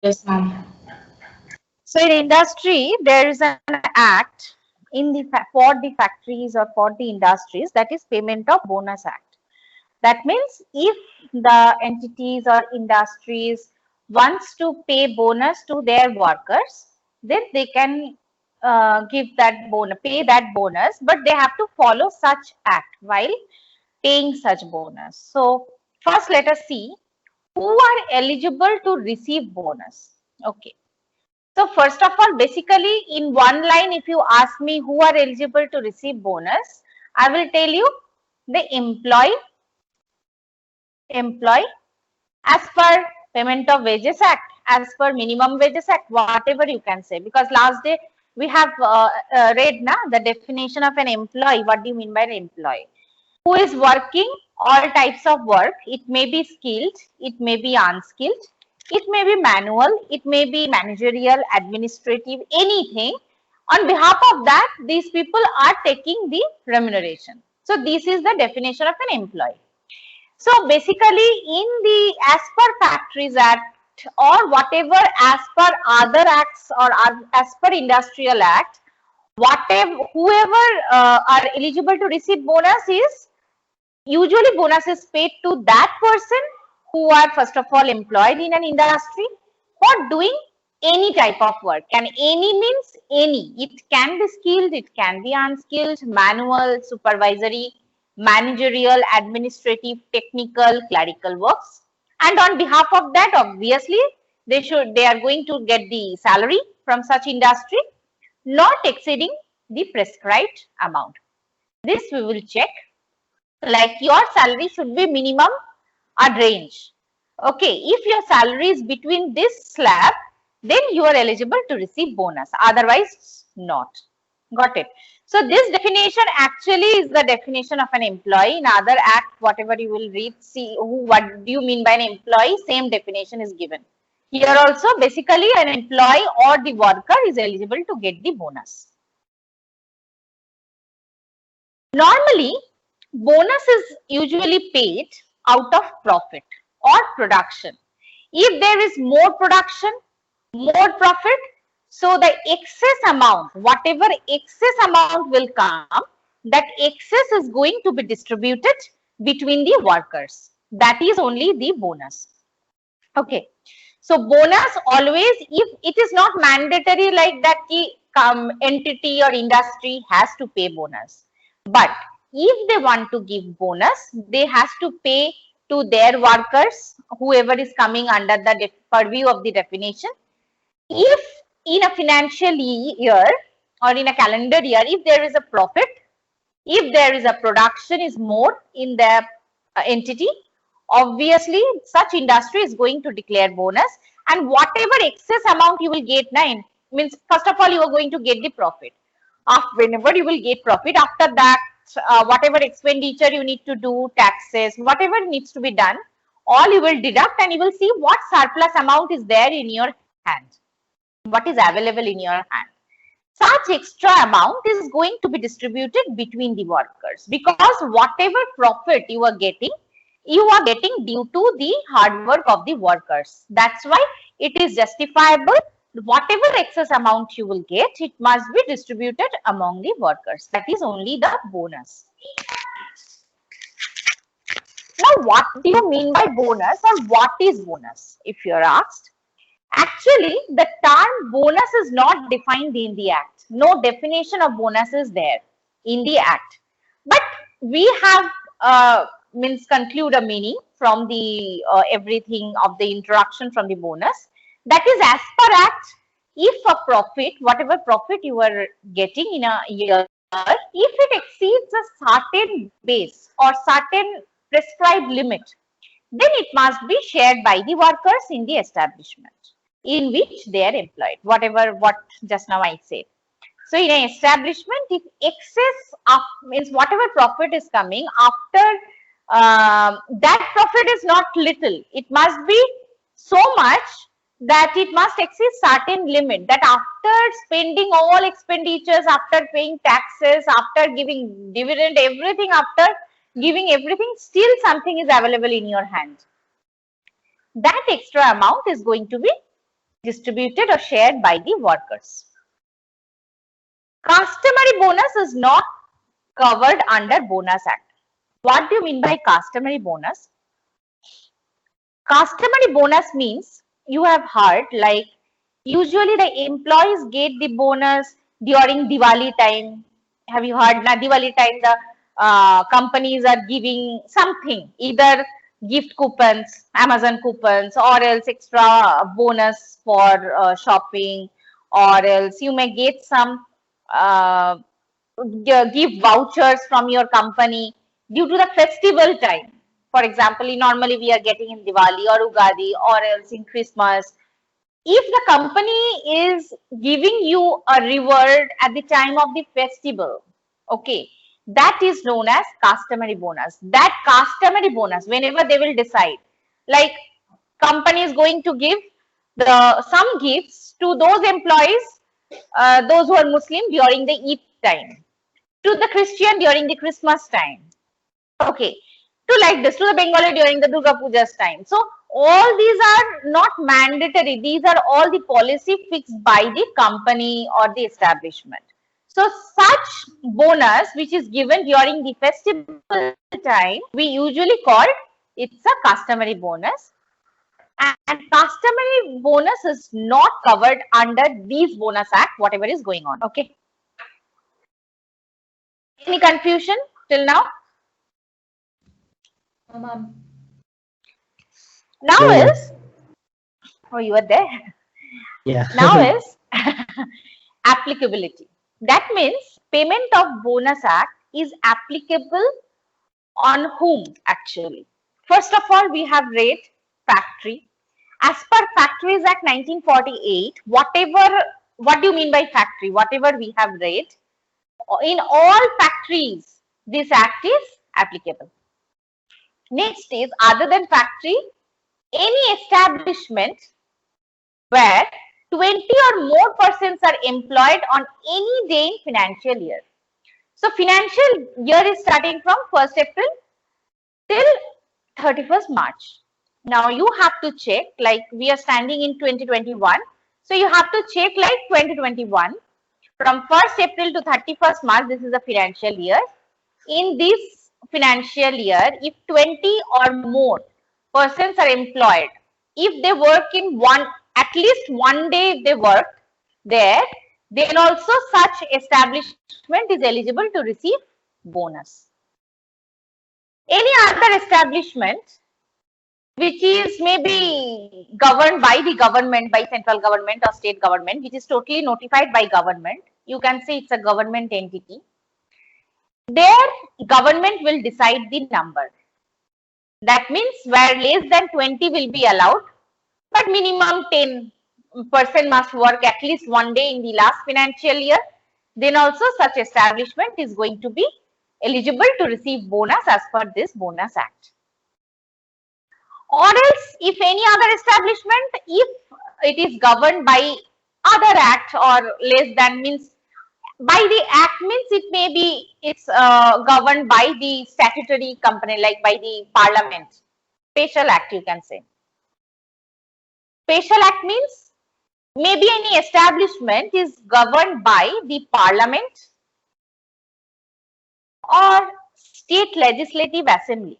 Yes, ma'am. So in industry, there is an act in the for the factories or for the industries, that is Payment of Bonus Act. That means if the entities or industries wants to pay bonus to their workers, then they can give that bonus, pay that bonus, but they have to follow such act while paying such bonus. So first let us see who are eligible to receive bonus. Okay. So first of all, basically in one line, if you ask me who are eligible to receive bonus, I will tell you the employee as per Payment of Wages Act, as per Minimum Wages Act, whatever you can say. Because last day we have read na the definition of an employee. What do you mean by an employee? Who is working all types of work. It may be skilled, it may be unskilled, it may be manual, it may be managerial, administrative, anything. On behalf of that, these people are taking the remuneration. So this is the definition of an employee. So basically, in the as per Factories Act or whatever as per other acts or as per Industrial Act, whatever whoever are eligible to receive bonus is usually bonus is paid to that person who are first of all employed in an industry for doing any type of work. And any means any. It can be skilled, it can be unskilled, manual, supervisory, managerial, administrative, technical, clerical works. And on behalf of that, obviously, they are going to get the salary from such industry, not exceeding the prescribed amount. This we will check, like your salary should be minimum a range. Okay, if your salary is between this slab, then you are eligible to receive bonus, otherwise not. Got it? So this definition actually is the definition of an employee. In other act, whatever you will read, see what do you mean by an employee, same definition is given. Here also basically an employee or the worker is eligible to get the bonus. Normally, bonus is usually paid out of profit or production. If there is more production, more profit, so the excess amount, whatever excess amount will come, that excess is going to be distributed between the workers. That is only the bonus. Okay. So bonus always, if it is not mandatory like that the entity or industry has to pay bonus. But if they want to give bonus, they has to pay to their workers, whoever is coming under the purview of the definition. If in a financial year or in a calendar year, if there is a profit, if there is a production is more in the entity, obviously such industry is going to declare bonus, and whatever excess amount you will get nine means first of all you are going to get the profit. Whenever you will get profit, after that whatever expenditure you need to do, taxes, whatever needs to be done, all you will deduct and you will see what surplus amount is there in your hand, what is available in your hand. Such extra amount is going to be distributed between the workers, because whatever profit you are getting due to the hard work of the workers. That's why it is justifiable. Whatever excess amount you will get, it must be distributed among the workers. That is only the bonus. Now, what do you mean by bonus, or what is bonus if you are asked? Actually, the term bonus is not defined in the Act. No definition of bonus is there in the Act. But we have means conclude a meaning from the everything of the introduction from the bonus. That is, as per Act, if a profit, whatever profit you are getting in a year, if it exceeds a certain base or certain prescribed limit, then it must be shared by the workers in the establishment in which they are employed, whatever what just now I said. So in an establishment, if excess of means whatever profit is coming after that profit is not little, it must be so much that it must exceed certain limit, that after spending all expenditures, after paying taxes, after giving dividend, everything, after giving everything, still something is available in your hand. That extra amount is going to be distributed or shared by the workers. Customary bonus is not covered under Bonus Act. What do you mean by customary bonus? Customary bonus means, you have heard, like usually the employees get the bonus during Diwali time. Have you heard? Na Diwali time the companies are giving something, either gift coupons, Amazon coupons, or else extra bonus for shopping, or else you may get some give vouchers from your company due to the festival time. For example, normally we are getting in Diwali or Ugadi or else in Christmas. If the company is giving you a reward at the time of the festival, okay, that is known as customary bonus. That customary bonus, whenever they will decide, like company is going to give some gifts to those employees, those who are Muslim during the Eid time, to the Christian during the Christmas time, okay, to like this, to the Bengali during the Durga Puja's time. So all these are not mandatory. These are all the policy fixed by the company or the establishment. So such bonus which is given during the festival time, we usually call it's a customary bonus. And customary bonus is not covered under these bonus act, whatever is going on. Okay. Any confusion till now? Now No. is, oh, you are there. Yeah. Now is applicability. That means payment of bonus act is applicable on whom actually. First of all, we have read factory. As per Factories Act 1948, what do you mean by factory? Whatever we have read, in all factories, this act is applicable. Next is, other than factory, any establishment where 20 or more persons are employed on any day in financial year. So financial year is starting from 1st April till 31st March. Now you have to check, like we are standing in 2021. So you have to check like 2021 from 1st April to 31st March. This is a financial year. In this financial year, if 20 or more persons are employed, if they work in at least one day, if they work there, then also such establishment is eligible to receive bonus. Any other establishment which is maybe governed by the government, by central government or state government, which is totally notified by government, you can say it's a government entity, their government will decide the number. That means where less than 20 will be allowed, but minimum 10% must work at least one day in the last financial year, then also such establishment is going to be eligible to receive bonus as per this Bonus Act. Or else, if any other establishment, if it is governed by other act or less than, means by the act means it may be it's governed by the statutory company, like by the parliament. Special act you can say. Special act means maybe any establishment is governed by the parliament or state legislative assembly.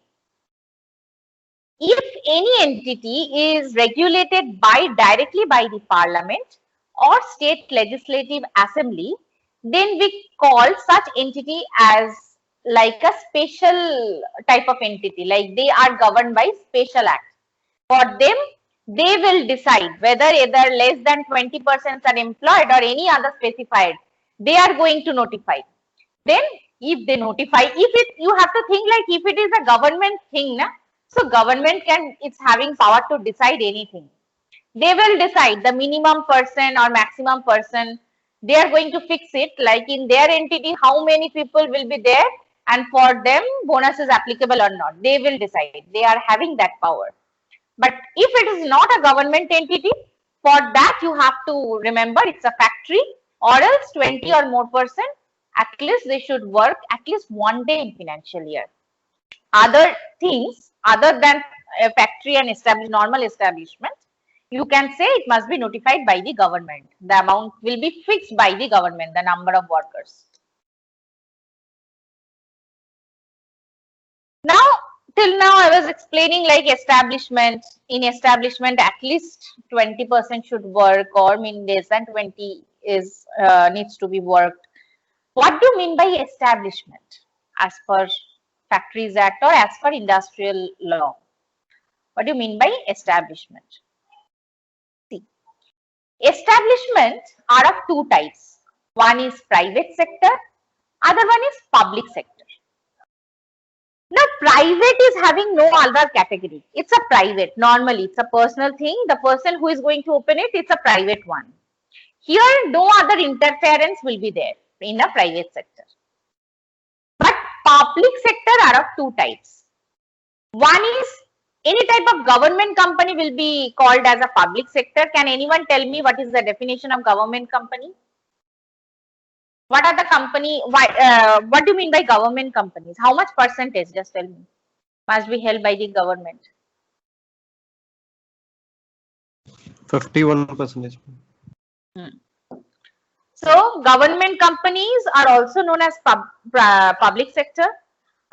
If any entity is regulated directly by the parliament or state legislative assembly, then we call such entity as like a special type of entity, like they are governed by special act. For them, they will decide whether either less than 20% are employed or any other specified, they are going to notify. Then if they notify, you have to think like if it is a government thing, na, so government it's having power to decide anything. They will decide the minimum person or maximum person. They are going to fix it, like in their entity, how many people will be there, and for them bonus is applicable or not. They will decide. They are having that power. But if it is not a government entity, for that you have to remember it's a factory, or else 20 or more person, at least they should work at least one day in financial year. Other things other than a factory and normal establishment, you can say it must be notified by the government. The amount will be fixed by the government, the number of workers. Now, till now I was explaining like establishment. In establishment, at least 20% should work, or mean less than 20 is needs to be worked. What do you mean by establishment as per Factories Act or as per industrial law? What do you mean by establishment? See, establishments are of two types. One is private sector, other one is public sector. Now, private is having no other category. It's a private. Normally, it's a personal thing. The person who is going to open it, it's a private one. Here, no other interference will be there in a private sector. But public sector are of two types. One is any type of government company will be called as a public sector. Can anyone tell me what is the definition of government company? What are the company? What do you mean by government companies? How much percentage? Just tell me. Must be held by the government. 51%. So government companies are also known as public sector.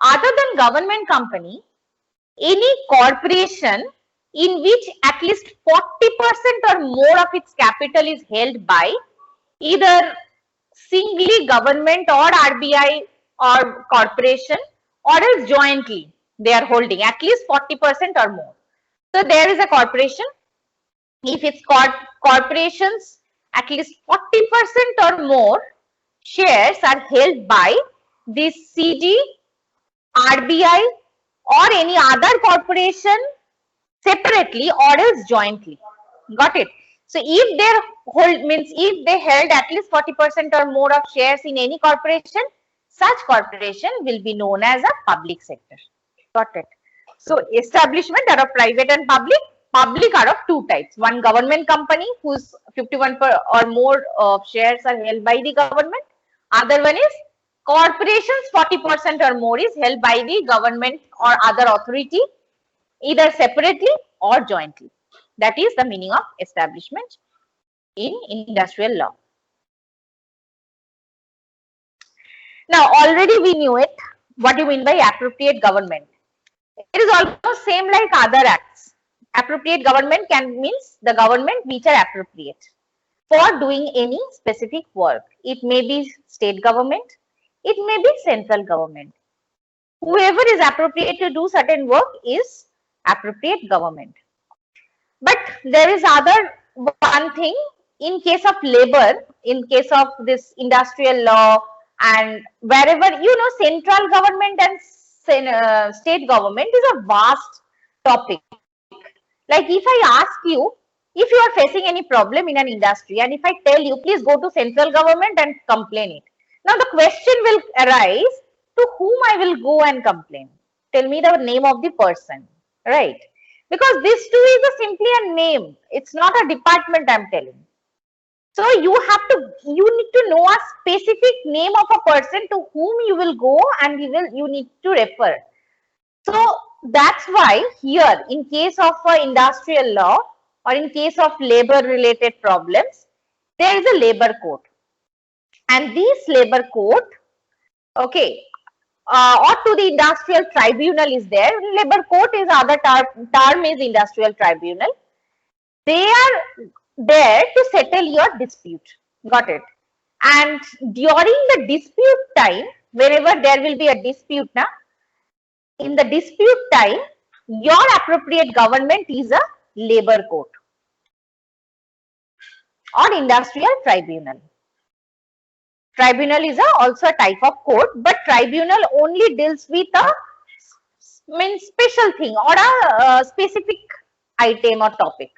Other than government company, any corporation in which at least 40% or more of its capital is held by either singly government or RBI or corporation, or else jointly they are holding at least 40% or more. So there is a corporation. If it's corporations, at least 40% or more shares are held by this CD, RBI or any other corporation separately or else jointly. Got it? So if they held at least 40% or more of shares in any corporation, such corporation will be known as a public sector. Got it? So establishment are of private and public. Public are of two types. One, government company whose 51% or more of shares are held by the government. Other one is corporations, 40% or more is held by the government or other authority, either separately or jointly. That is the meaning of establishment in industrial law. Now, already we knew it. What do you mean by appropriate government? It is almost same like other acts. Appropriate government means the government which are appropriate for doing any specific work. It may be state government, it may be central government. Whoever is appropriate to do certain work is appropriate government. But there is other one thing in case of labor, in case of this industrial law, and wherever central government and state government is a vast topic. Like if I ask you, if you are facing any problem in an industry, and if I tell you, please go to central government and complain it. Now the question will arise, to whom I will go and complain? Tell me the name of the person, right? Because this too is simply a name. It's not a department, I'm telling. So you need to know a specific name of a person to whom you will go and you need to refer. So that's why here in case of industrial law or in case of labor related problems, there is a labor code. And this labor code, okay, or to the industrial tribunal is there. Labor court is other term is industrial tribunal. They are there to settle your dispute. Got it? And during the dispute time, whenever there will be a dispute now, in the dispute time, your appropriate government is a labor court or industrial tribunal. Tribunal is also a type of court, but tribunal only deals with a special thing or a specific item or topic.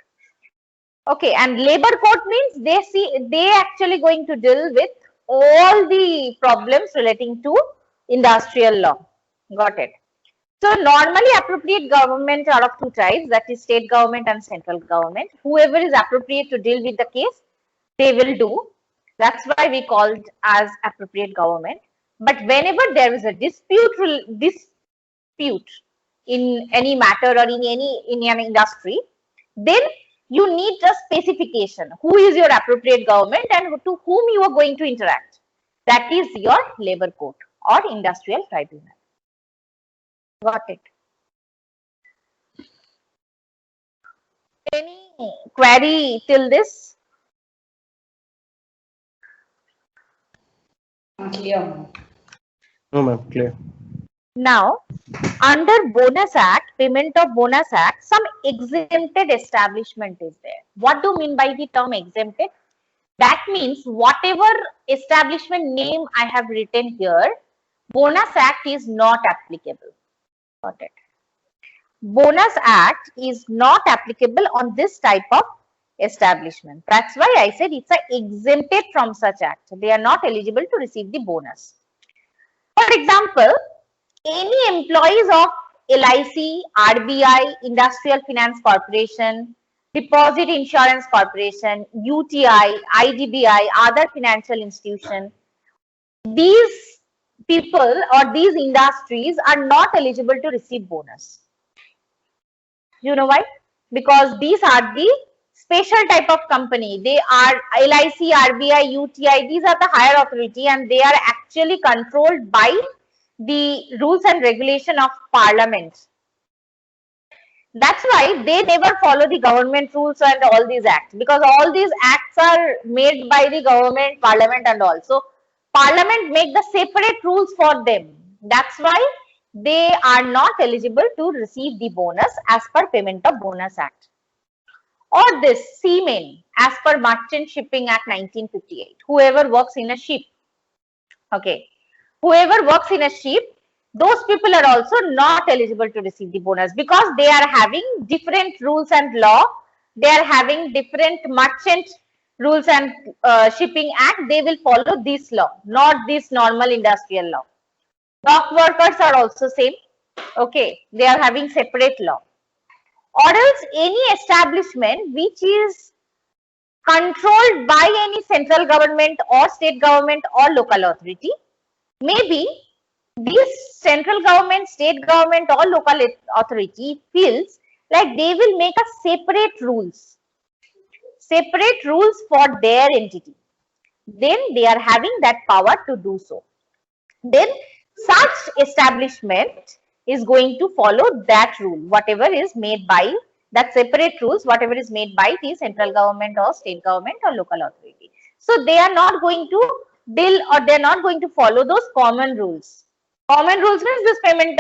Okay, and labor court means they actually going to deal with all the problems relating to industrial law. Got it? So normally appropriate government are of two types, that is state government and central government. Whoever is appropriate to deal with the case, they will do. That's why we called as appropriate government. But whenever there is a dispute in any matter or in an industry, then You need a specification. Who is your appropriate government and to whom you are going to interact? That is your labor court or industrial tribunal. Got it? Any query till this? Clear. No, ma'am, clear. Now, under Bonus Act, Payment of Bonus Act, some exempted establishment is there. What do you mean by the term exempted? That means whatever establishment name I have written here, Bonus Act is not applicable. Got it? Bonus Act is not applicable on this type of establishment. That's why I said it's exempted from such act. They are not eligible to receive the bonus. For example, any employees of LIC, RBI, Industrial Finance Corporation, Deposit Insurance Corporation, UTI, IDBI, other financial institution, these people or these industries are not eligible to receive bonus. You know why? Because these are the special type of company. They are LIC, RBI, UTI, these are the higher authority and they are actually controlled by the rules and regulation of parliament. That's why they never follow the government rules and all these acts, because all these acts are made by the government, parliament and all. So parliament make the separate rules for them. That's why they are not eligible to receive the bonus as per Payment of Bonus Act. Or this seamen as per Merchant Shipping Act 1958. Whoever works in a ship. Okay. Whoever works in a ship, those people are also not eligible to receive the bonus because they are having different rules and law. They are having different merchant rules and shipping act. They will follow this law, not this normal industrial law. Dock workers are also same. Okay, they are having separate law. Or else any establishment which is controlled by any central government or state government or local authority, maybe this central government, state government or local authority feels like they will make a separate rules for their entity. Then they are having that power to do so. Then such establishment is going to follow that rule, whatever is made by that separate rules, whatever is made by the central government or state government or local authority. So they are not going to deal or they are not going to follow those common rules. Common rules means this Payment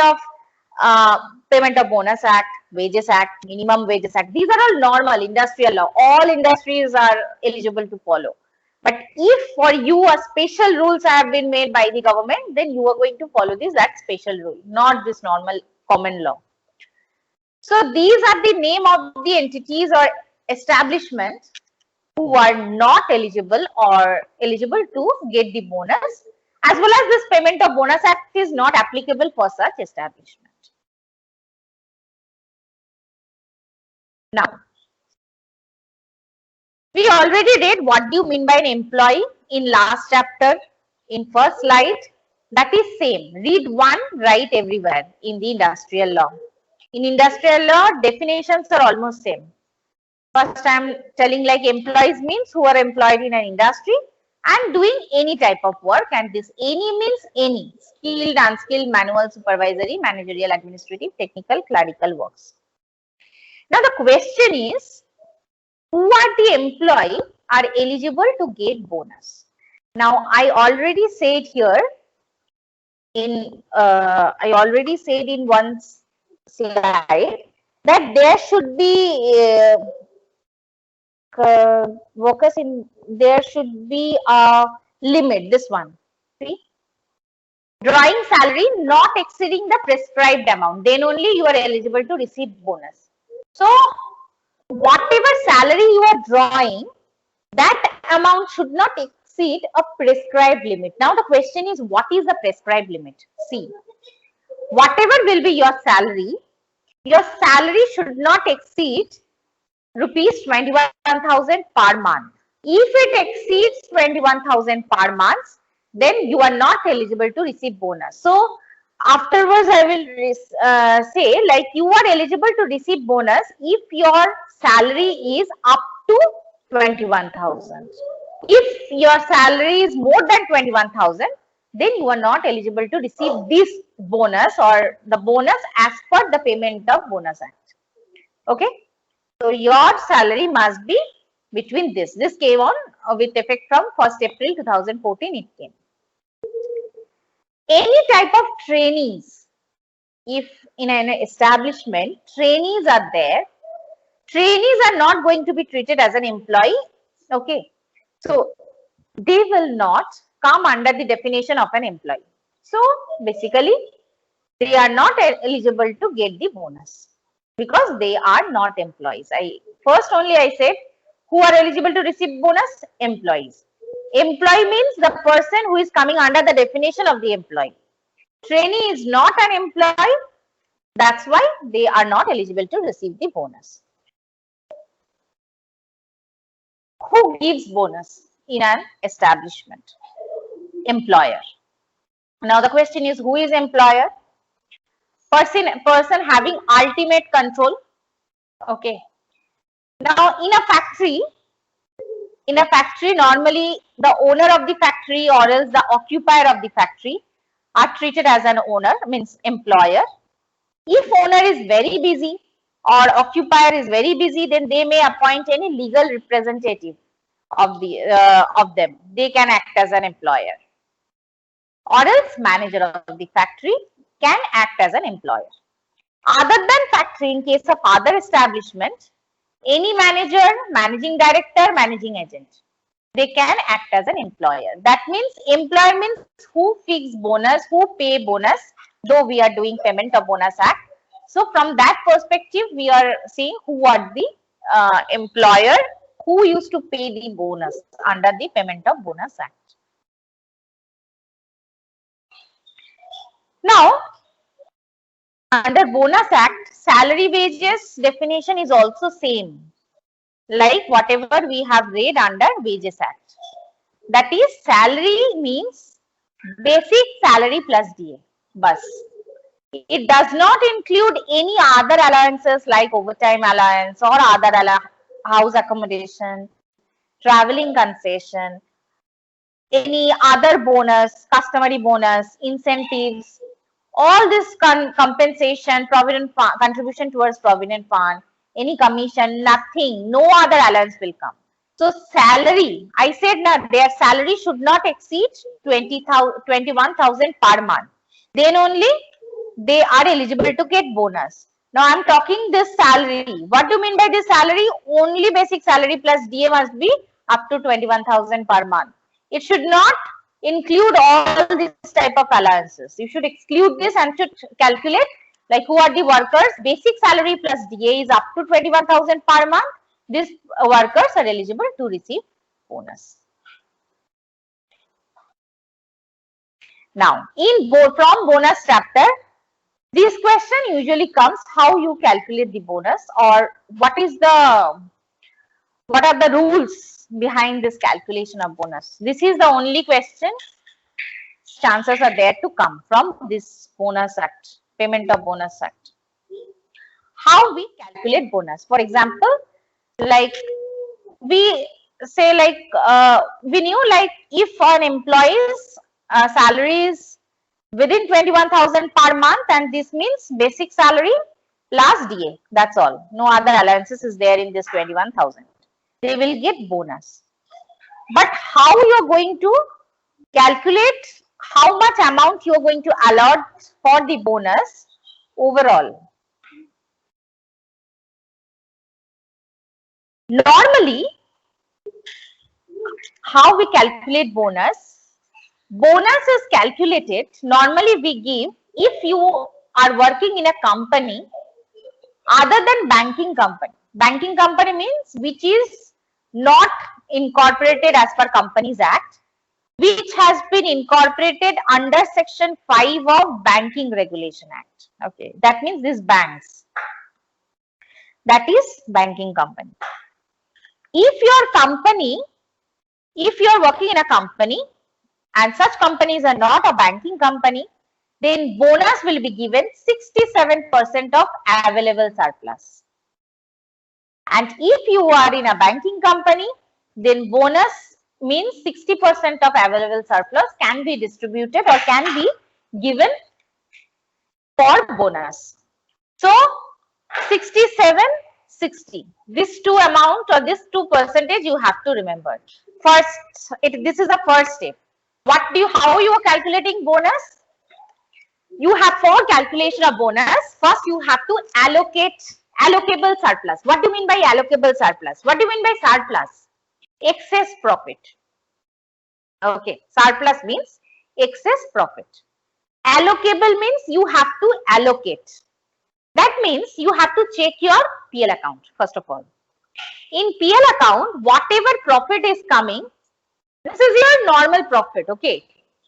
of Bonus Act, Wages Act, Minimum Wages Act. These are all normal industrial law. All industries are eligible to follow. But if for you a special rules have been made by the government, then you are going to follow that special rule, not this normal common law. So these are the name of the entities or establishments who are not eligible or eligible to get the bonus, as well as this Payment of Bonus Act is not applicable for such establishment. Now, we already read what do you mean by an employee in last chapter, in first slide. That is same. Read one, write everywhere in the industrial law. In industrial law, definitions are almost same. First, I am telling like employees means who are employed in an industry and doing any type of work, and this any means any skilled, unskilled, manual, supervisory, managerial, administrative, technical, clerical works. Now the question is, who are the employee are eligible to get bonus? Now I already said here in one slide that there should be workers in, there should be a limit, this one, see, drawing salary not exceeding the prescribed amount, then only you are eligible to receive bonus. So whatever salary you are drawing, that amount should not exceed a prescribed limit. Now the question is, what is the prescribed limit? See, whatever will be your salary should not exceed rupees 21,000 per month. If it exceeds 21,000 per month, then you are not eligible to receive bonus. So Afterwards, I will say like you are eligible to receive bonus if your salary is up to 21,000. If your salary is more than 21,000, then you are not eligible to receive this bonus or the bonus as per the Payment of Bonus Act. Okay. So your salary must be between this. This came on with effect from 1st April 2014 it came. Any type of trainees, if in an establishment trainees are there, trainees are not going to be treated as an employee. Okay. So they will not come under the definition of an employee. So basically they are not eligible to get the bonus because they are not employees. First only I said who are eligible to receive bonus? Employees. Employee means the person who is coming under the definition of the employee. Trainee is not an employee. That's why they are not eligible to receive the bonus. Who gives bonus in an establishment? Employer. Now the question is, who is employer? Person having ultimate control. Okay. Now in a factory, normally the owner of the factory or else the occupier of the factory are treated as an owner, means employer. If owner is very busy or occupier is very busy, then they may appoint any legal representative of them. They can act as an employer. Or else manager of the factory can act as an employer. Other than factory, in case of other establishment, any manager, managing director, managing agent, they can act as an employer. That means employer means who fix bonus, who pay bonus, though we are doing Payment of Bonus Act. So from that perspective, we are seeing who are the employer who used to pay the bonus under the Payment of Bonus Act. Now, under Bonus Act, salary wages definition is also same, like whatever we have read under Wages Act. That is, salary means basic salary plus DA, bus. It does not include any other allowances like overtime allowance or other house accommodation, traveling concession, any other bonus, customary bonus, incentives, all this compensation, provident fund, contribution towards provident fund, any commission, nothing, no other allowance will come. So salary, I said that their salary should not exceed 21,000 per month. Then only they are eligible to get bonus. Now I'm talking this salary. What do you mean by this salary? Only basic salary plus DA must be up to 21,000 per month. It should not include all this type of allowances. You should exclude this and should calculate like who are the workers. Basic salary plus DA is up to 21,000 per month. These workers are eligible to receive bonus. Now, from bonus chapter, this question usually comes how you calculate the bonus or what are the rules behind this calculation of bonus. This is the only question. Chances are there to come from this Bonus Act, Payment of Bonus Act. How we calculate bonus? For example, like we say like we knew like if an employee's salary is within 21,000 per month, and this means basic salary plus DA. That's all. No other allowances is there in this 21,000. They will get bonus. But how you're going to calculate how much amount you're going to allot for the bonus overall? Normally, how we calculate bonus? Bonus is calculated, normally we give if you are working in a company other than banking company. Banking company means which is not incorporated as per Companies Act, which has been incorporated under Section 5 of Banking Regulation Act. Okay, that means these banks. That is banking company. If you're working in a company and such companies are not a banking company, then bonus will be given 67% of available surplus. And if you are in a banking company, then bonus means 60% of available surplus can be distributed or can be given for bonus. So 67, 60. This two amount or this 2% you have to remember. First, this is the first step. How you are calculating bonus? You have for calculation of bonus, first you have to allocate allocable surplus. What do you mean by allocable surplus? What do you mean by surplus? Excess profit. Okay, surplus means excess profit. Allocable means you have to allocate. That means you have to check your PL account first of all. In PL account, whatever profit is coming, this is your normal profit, okay?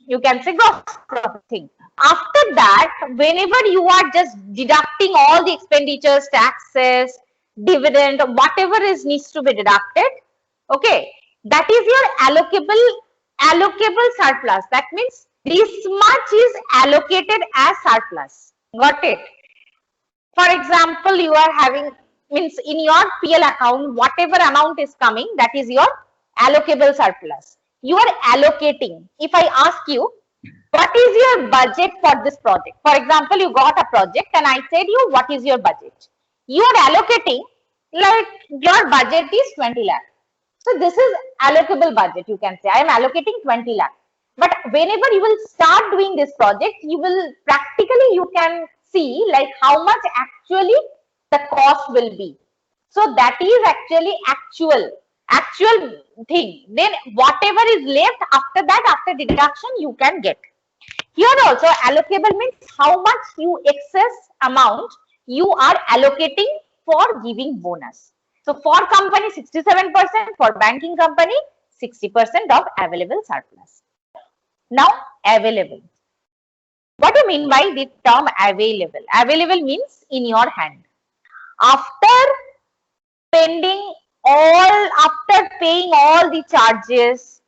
You can say gross profit thing. After that, whenever you are just deducting all the expenditures, taxes, dividend, whatever is needs to be deducted, okay, that is your allocable surplus. That means this much is allocated as surplus. Got it? For example, you are having, means in your PL account, whatever amount is coming, that is your allocable surplus. You are allocating. If I ask you, what is your budget for this project? For example, you got a project and I said you, what is your budget? You are allocating, like your budget is 20 lakh. So this is allocable budget, you can say. I am allocating 20 lakh. But whenever you will start doing this project, you will practically, you can see like how much actually the cost will be. So that is actually actual thing. Then whatever is left after that, after deduction, you can get. Here also allocable means how much you excess amount you are allocating for giving bonus. So for company 67%, for banking company 60% of available surplus. Now available. What do you mean by the term available? Available means in your hand. After paying all the charges,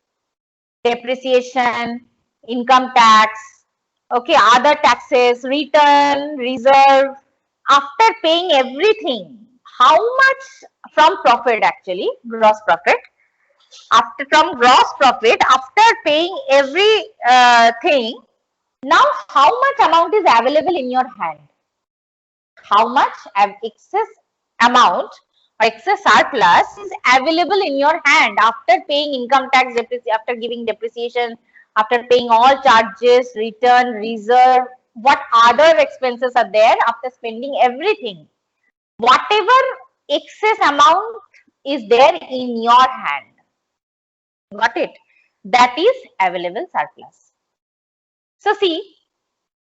depreciation, income tax, okay, other taxes, return, reserve, after paying everything, how much from profit actually, gross profit, after paying every thing, now how much amount is available in your hand? How much excess amount or excess surplus is available in your hand after paying income tax, after giving depreciation, after paying all charges, return, reserve, what other expenses are there after spending everything. Whatever excess amount is there in your hand. Got it? That is available surplus. So see,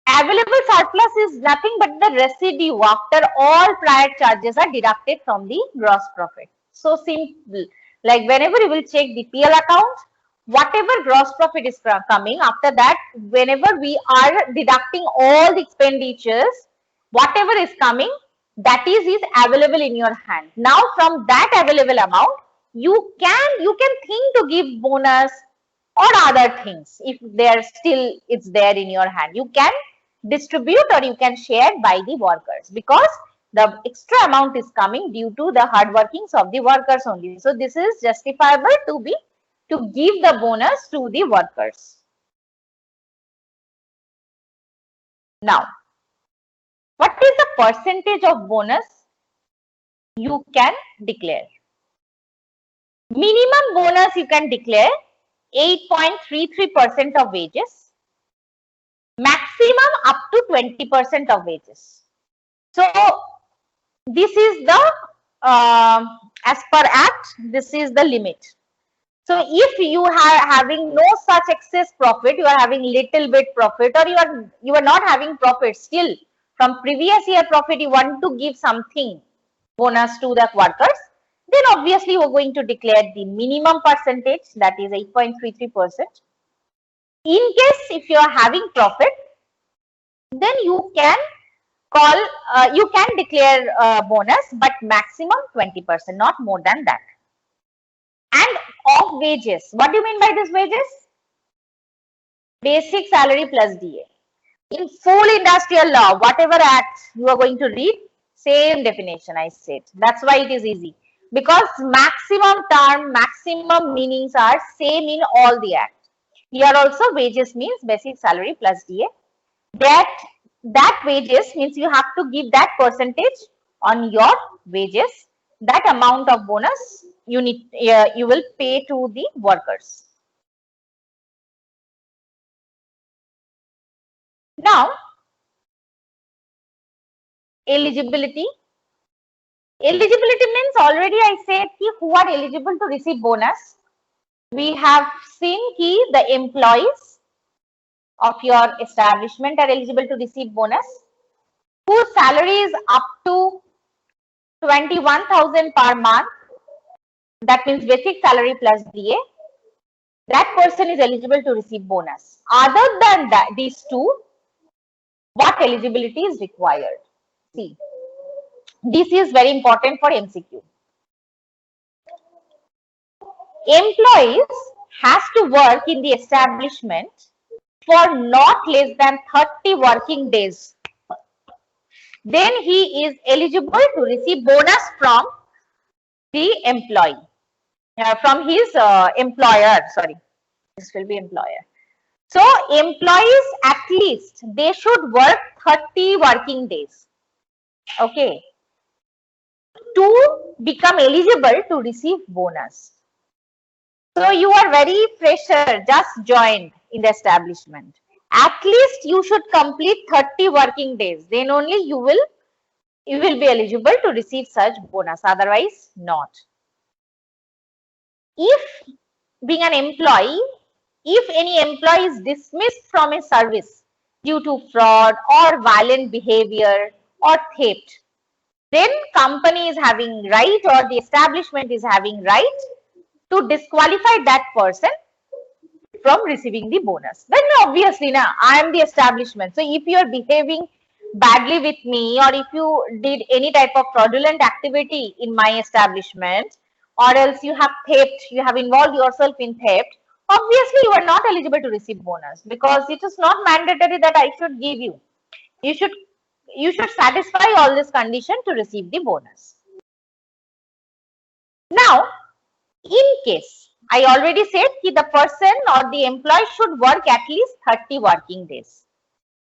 available surplus is nothing but the residue after all prior charges are deducted from the gross profit. So simple. Like whenever you will check the PL account, whatever gross profit is coming, after that, whenever we are deducting all the expenditures, whatever is coming, that is available in your hand. Now from that available amount, you can think to give bonus or other things. If it's there in your hand, you can distribute or you can share by the workers, because the extra amount is coming due to the hard workings of the workers only. So this is justifiable to give the bonus to the workers. Now, what is the percentage of bonus you can declare? Minimum bonus you can declare 8.33% of wages. Maximum up to 20% of wages. So this is the as per Act, this is the limit. So if you are having no such excess profit, you are having little bit profit, or you are not having profit still from previous year profit, you want to give something bonus to the workers, then obviously you are going to declare the minimum percentage, that is 8.33%. In case if you are having profit, then you can declare bonus, but maximum 20%, not more than that. And of wages, what do you mean by this wages? Basic salary plus DA. In full industrial law, whatever act you are going to read, same definition I said. That's why it is easy. Because maximum term, maximum meanings are same in all the acts. Here also wages means basic salary plus DA. That wages means you have to give that percentage on your wages. That amount of bonus you will pay to the workers. Now, eligibility. Eligibility means already I said ki who are eligible to receive bonus. We have seen ki the employees of your establishment are eligible to receive bonus, whose salary is up to 21,000 per month. That means basic salary plus DA. That person is eligible to receive bonus. Other than that, these two, what eligibility is required? See, this is very important for MCQ. Employees has to work in the establishment for not less than 30 working days. Then he is eligible to receive bonus from the employee, from his employer. Sorry, this will be employer. So employees at least they should work 30 working days. Okay, to become eligible to receive bonus. So you are very fresher, just joined in the establishment. At least you should complete 30 working days. Then only you will be eligible to receive such bonus. Otherwise, not. If being an employee, if any employee is dismissed from a service due to fraud or violent behavior or theft, then company is having right or the establishment is having right to disqualify that person from receiving the bonus. Then obviously now I am the establishment. So if you are behaving badly with me or if you did any type of fraudulent activity in my establishment or else you have theft, you have involved yourself in theft, obviously you are not eligible to receive bonus because it is not mandatory that I should give you. You should satisfy all this condition to receive the bonus. Now, in case I already said that the person or the employee should work at least 30 working days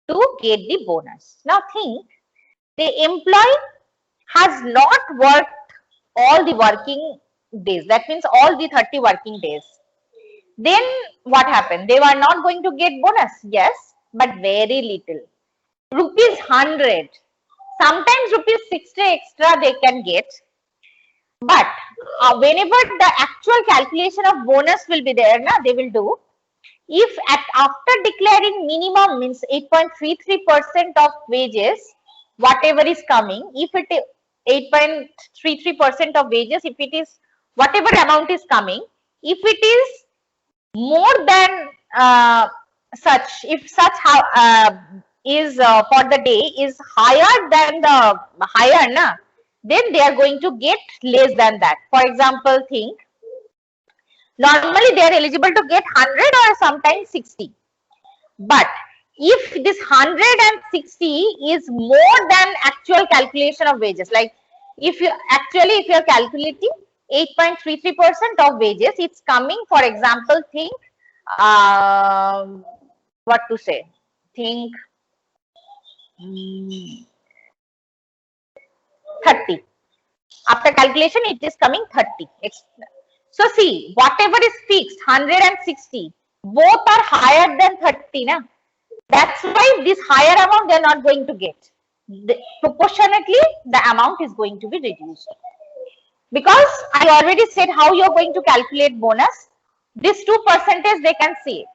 to get the bonus. Now think, the employee has not worked all the working days. That means all the 30 working days. Then what happened? They were not going to get bonus. Yes, but very little. Rupees 100. Sometimes rupees 60 extra they can get. But whenever the actual calculation of bonus will be there, they will do. If after declaring minimum means 8.33% of wages, whatever is coming, if it is 8.33% of wages, if it is whatever amount is coming, if it is more than if such is for the day is higher than the higher, then they are going to get less than that. For example, think normally they are eligible to get 100 or sometimes 60. But if this 160 is more than actual calculation of wages, like if you are calculating 8.33% of wages, it's coming, for example, think what to say, think 30. After calculation, it is coming 30. So see, whatever is fixed, 160, both are higher than 30. That's why this higher amount they are not going to get. Proportionately, the amount is going to be reduced. Because I already said how you are going to calculate bonus. This 2% they can see.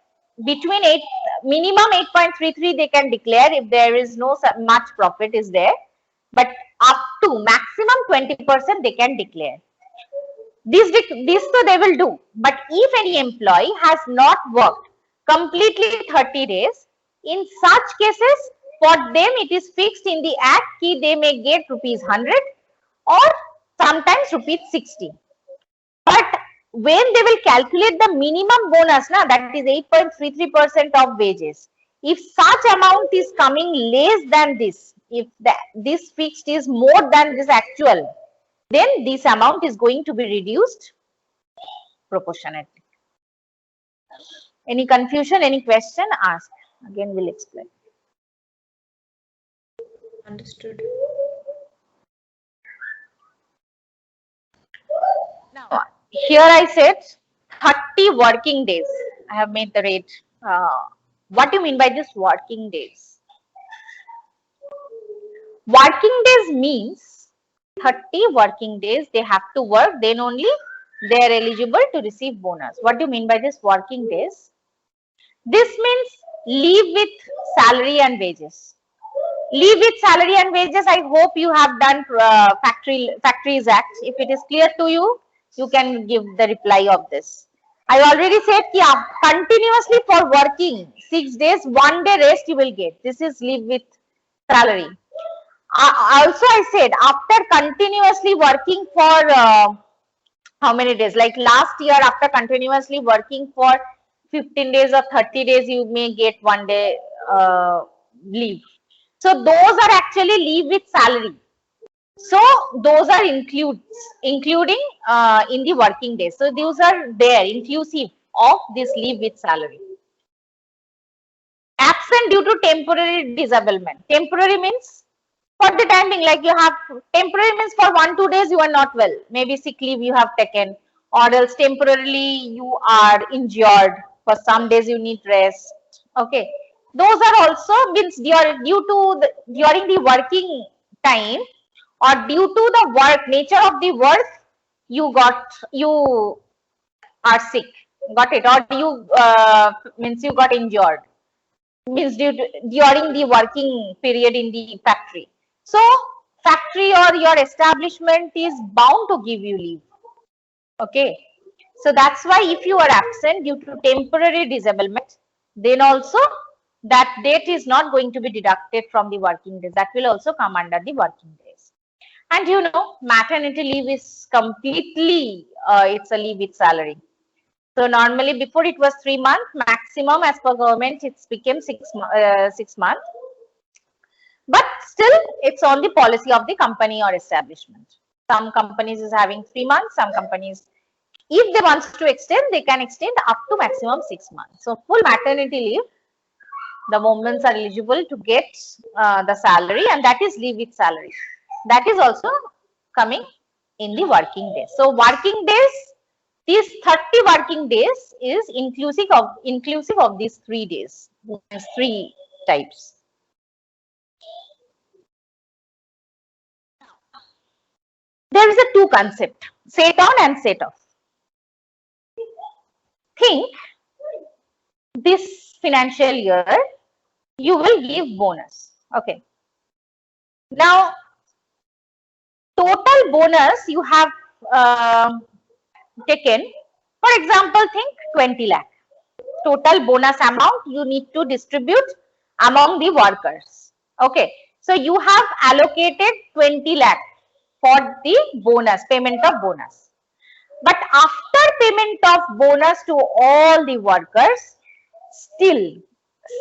Between minimum 8.33 they can declare if there is no much profit is there. But up to maximum 20% they can declare. This so they will do. But if any employee has not worked completely 30 days, in such cases, for them it is fixed in the act that they may get rupees 100 or sometimes rupees 60. But when they will calculate the minimum bonus, that is 8.33% of wages, If such amount is coming less than this, if this fixed is more than this actual, then this amount is going to be reduced proportionately. Any confusion, any question, ask. Again, we'll explain. Understood. Now, here I said 30 working days. I have made the rate. What do you mean by this working days? Working days means 30 working days they have to work, then only they are eligible to receive bonus. What do you mean by this working days? This means leave with salary and wages. Leave with salary and wages, I hope you have done Factories Act. If it is clear to you, you can give the reply of this. I already said continuously for working 6 days, 1 day rest you will get. This is leave with salary. Also, I said after continuously working for how many days? Like last year, after continuously working for 15 days or 30 days, you may get 1 day leave. So those are actually leave with salary. So those are including in the working days. So those are there inclusive of this leave with salary. Absent due to temporary disablement. Temporary means for the time being, like you have temporary means for 1-2 days you are not well. Maybe sick leave you have taken, or else temporarily you are injured. For some days you need rest. Okay. Those are also means during the working time or due to the work nature of the work you are sick, got it, or you means you got injured, means during the working period in the factory. So factory or your establishment is bound to give you leave. Okay. So that's why if you are absent due to temporary disablement, then also that date is not going to be deducted from the working days. That will also come under the working days. And you know, maternity leave is completely, it's a leave with salary. So normally before it was 3 months, maximum as per government, it's became 6 months. But still, it's on the policy of the company or establishment. Some companies is having 3 months, some companies, if they want to extend, they can extend up to maximum 6 months. So full maternity leave, the women are eligible to get the salary, and that is leave with salary. That is also coming in the working days. So working days, these 30 working days is inclusive of these 3 days, 3 types. There is a 2 concept, set on and set off. Think this financial year you will give bonus. Okay. Now, total bonus you have taken, for example, think 20 lakh. Total bonus amount you need to distribute among the workers. Okay. So you have allocated 20 lakh for the bonus, payment of bonus. But after payment of bonus to all the workers, still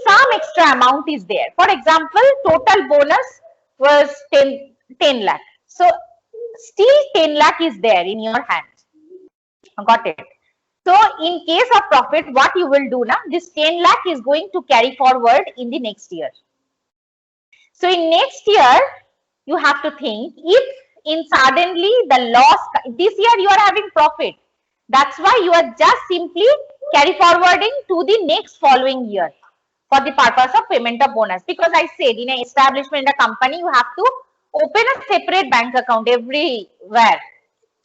some extra amount is there. For example, total bonus was 10 lakh. So still 10 lakh is there in your hand. Got it? So in case of profit, what you will do now, this 10 lakh is going to carry forward in the next year. So in next year, you have to think if in suddenly the loss, this year you are having profit. That's why you are just simply carry forwarding to the next following year for the purpose of payment of bonus. Because I said in an establishment, in a company, you have to open a separate bank account everywhere.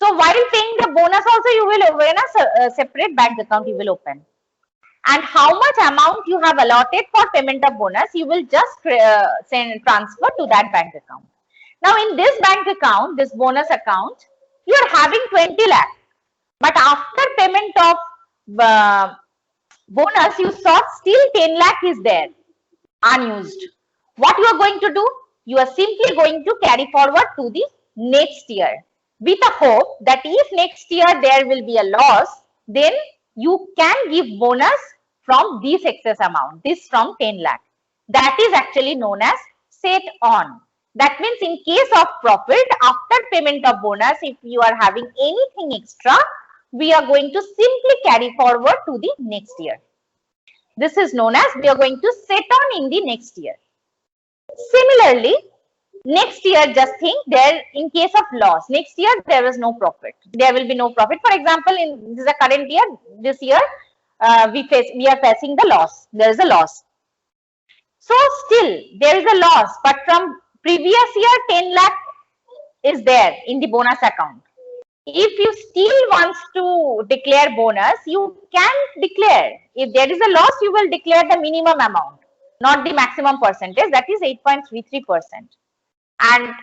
So while paying the bonus also, you will open a separate bank account you will open. And how much amount you have allotted for payment of bonus, you will just transfer to that bank account. Now in this bank account, this bonus account, you are having 20 lakh. But after payment of bonus, you saw still 10 lakh is there, unused. What you are going to do? You are simply going to carry forward to the next year with a hope that if next year there will be a loss, then you can give bonus from this excess amount, this from 10 lakh. That is actually known as set on. That means in case of profit, after payment of bonus, if you are having anything extra, we are going to simply carry forward to the next year. This is known as we are going to set on in the next year. Similarly, next year, just think there in case of loss, next year there is no profit. There will be no profit. For example, in this is a current year, this year we are facing the loss. There is a loss. So still there is a loss, but from previous year 10 lakh is there in the bonus account. If you still wants to declare bonus, you can declare. If there is a loss, you will declare the minimum amount, not the maximum percentage, that is 8.33%. And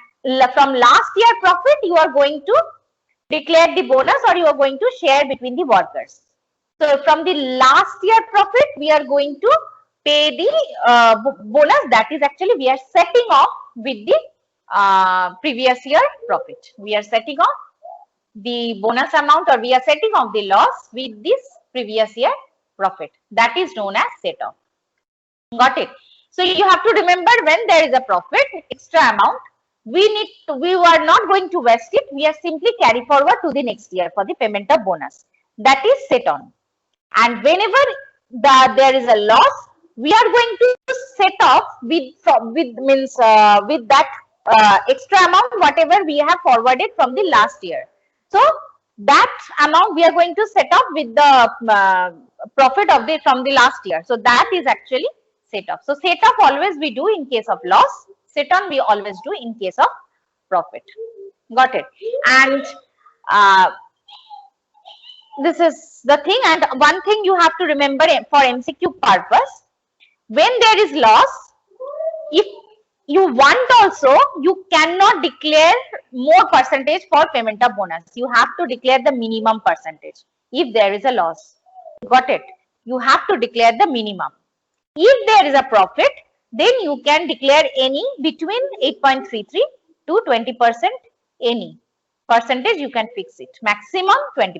from last year profit, you are going to declare the bonus or you are going to share between the workers. So from the last year profit, we are going to pay the bonus, that is actually we are setting off with the previous year profit. We are setting off the bonus amount or we are setting off the loss with this previous year profit. That is known as set off. Got it? So you have to remember when there is a profit, extra amount, we are not going to waste it. We are simply carry forward to the next year for the payment of bonus. That is set on. And whenever there is a loss, we are going to set off with that extra amount, whatever we have forwarded from the last year. So that amount we are going to set off with the profit of from the last year. So that is actually set off. So set off always we do in case of loss. Set on we always do in case of profit. Got it? And this is the thing. And one thing you have to remember for MCQ purpose, when there is loss, if you want also, you cannot declare more percentage for payment of bonus. You have to declare the minimum percentage if there is a loss. Got it? You have to declare the minimum. If there is a profit, then you can declare any between 8.33 to 20%, any percentage you can fix it, maximum 20%.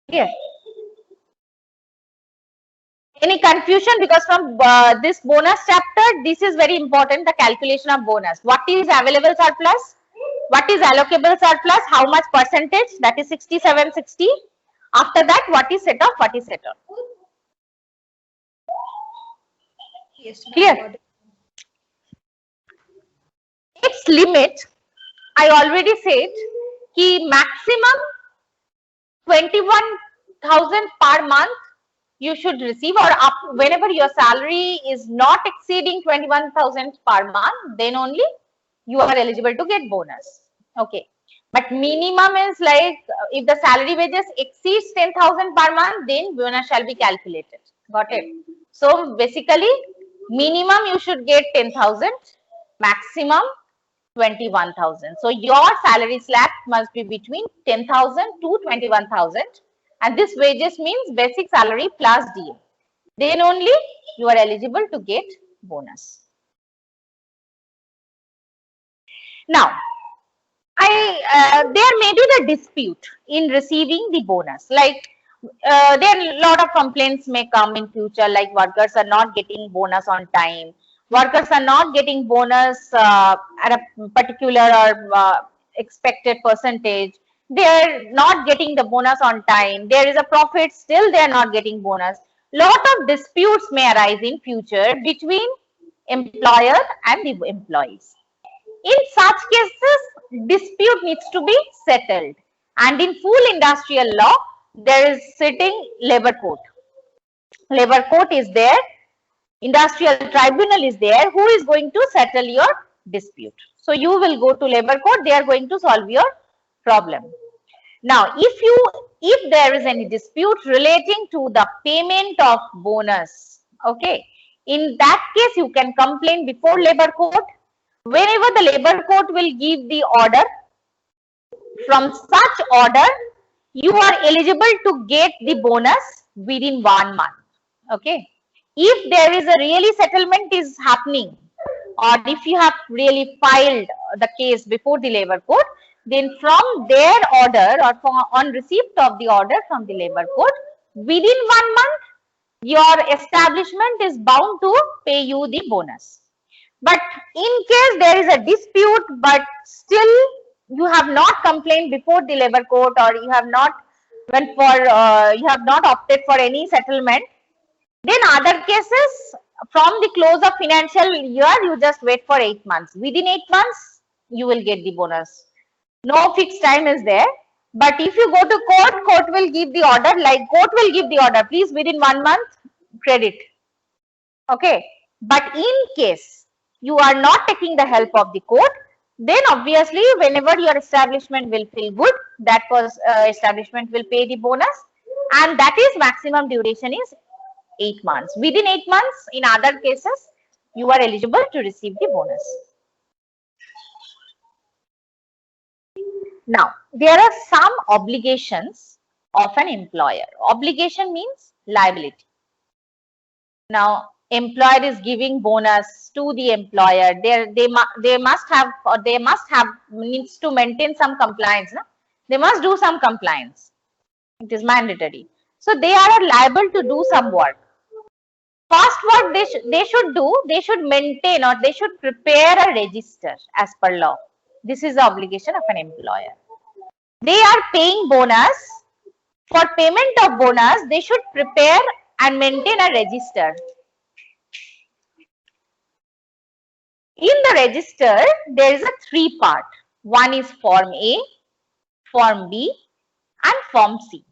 Yes. Any confusion? Because from this bonus chapter, this is very important, the calculation of bonus. What is available surplus? What is allocable surplus? How much percentage? That is 6760. After that, what is set off? What is set on? Yes, Clear? Its limit, I already said, कि maximum 21,000 per month you should receive, or up whenever your salary is not exceeding 21,000 per month, then only you are eligible to get bonus. Okay. But minimum is like if the salary wages exceeds 10,000 per month, then bonus shall be calculated. Got it? So basically, minimum you should get 10,000, maximum 21,000. So your salary slab must be between 10,000 to 21,000, and this wages means basic salary plus DA. Then only you are eligible to get bonus. Now, there may be the dispute in receiving the bonus. Like there are a lot of complaints may come in future, like workers are not getting bonus on time. Workers are not getting bonus at a particular or expected percentage. They are not getting the bonus on time. There is a profit, still they are not getting bonus. Lot of disputes may arise in future between employer and the employees. In such cases, dispute needs to be settled. And in full industrial law, there is sitting labor court. Labor court is there. Industrial tribunal is there who is going to settle your dispute. So you will go to labor court, they are going to solve your problem. Now, if there is any dispute relating to the payment of bonus, okay, in that case you can complain before labor court. Whenever the labor court will give the order, from such order you are eligible to get the bonus within 1 month. Okay. If there is a really settlement is happening, or if you have really filed the case before the labor court, then from their order or on receipt of the order from the labor court, within 1 month, your establishment is bound to pay you the bonus. But in case there is a dispute, but still you have not complained before the labor court, or you have not went for, you have not opted for any settlement, then other cases, from the close of financial year, you just wait for 8 months. Within 8 months, you will get the bonus. No fixed time is there. But if you go to court, court will give the order, like court will give the order, please within 1 month credit. Okay. But in case you are not taking the help of the court, then obviously whenever your establishment will feel good, that establishment will pay the bonus, and that is maximum duration is 8 months. Within 8 months, in other cases, you are eligible to receive the bonus. Now, there are some obligations of an employer. Obligation means liability. Now, employer is giving bonus to the employer. They must have, or they must have, needs to maintain some compliance. No? They must do some compliance. It is mandatory. So they are liable to do some work. First work they should do, they should maintain, or they should prepare a register as per law. This is the obligation of an employer. They are paying bonus. For payment of bonus, they should prepare and maintain a register. In the register, there is a 3-part. One is Form A, Form B, and Form C.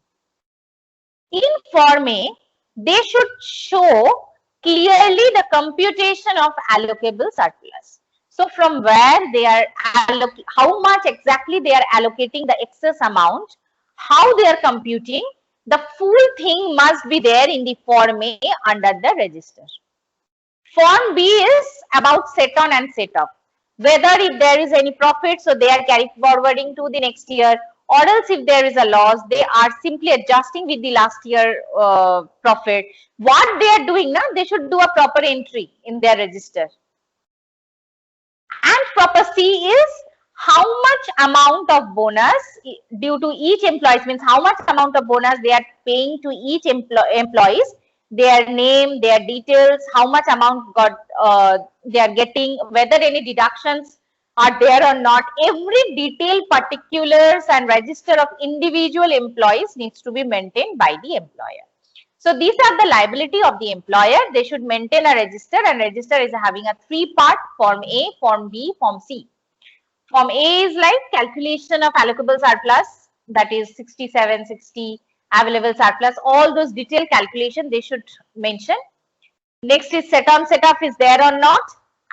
In Form A, they should show clearly the computation of allocable surplus. So from where they are, how much exactly they are allocating the excess amount, how they are computing, the full thing must be there in the Form A under the register. Form B is about set on and set off. Whether if there is any profit, so they are carrying forwarding to the next year, or else if there is a loss, they are simply adjusting with the last year profit. What they are doing now, they should do a proper entry in their register. And proper C is how much amount of bonus due to each employee, means how much amount of bonus they are paying to each employees, their name, their details, how much amount they are getting, whether any deductions are there or not. Every detail, particulars and register of individual employees needs to be maintained by the employer. So these are the liability of the employer. They should maintain a register, and register is having a 3-part: Form A, Form B, Form C. Form A is like calculation of allocable surplus, that is 67, 60, available surplus, all those detailed calculation they should mention. Next is set on set off is there or not,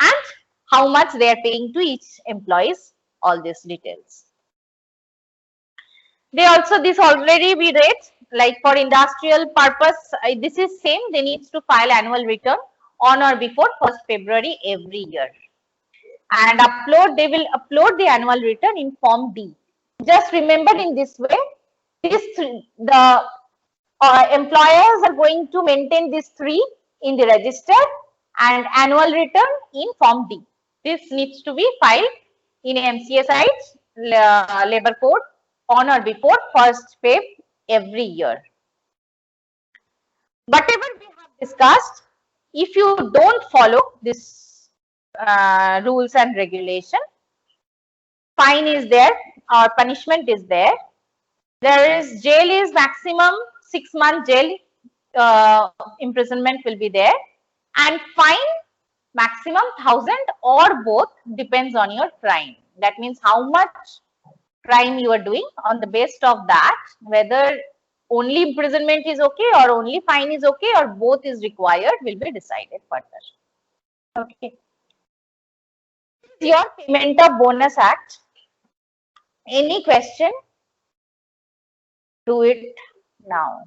and how much they are paying to each employees, all these details. They also, this already we read, like for industrial purpose, this is same, they need to file annual return on or before 1st February every year. And they will upload the annual return in Form D. Just remember in this way, the employers are going to maintain these 3 in the register, and annual return in Form D. This needs to be filed in MCSI's labor code on or before 1st Feb every year. Whatever we have discussed, if you don't follow this rules and regulation, fine is there or punishment is there. There is jail is maximum 6-month jail, imprisonment will be there, and fine maximum 1,000 or both, depends on your crime. That means how much crime you are doing. On the basis of that, whether only imprisonment is okay or only fine is okay or both is required, will be decided further. Okay. Your Payment of Bonus Act. Any question? Do it now.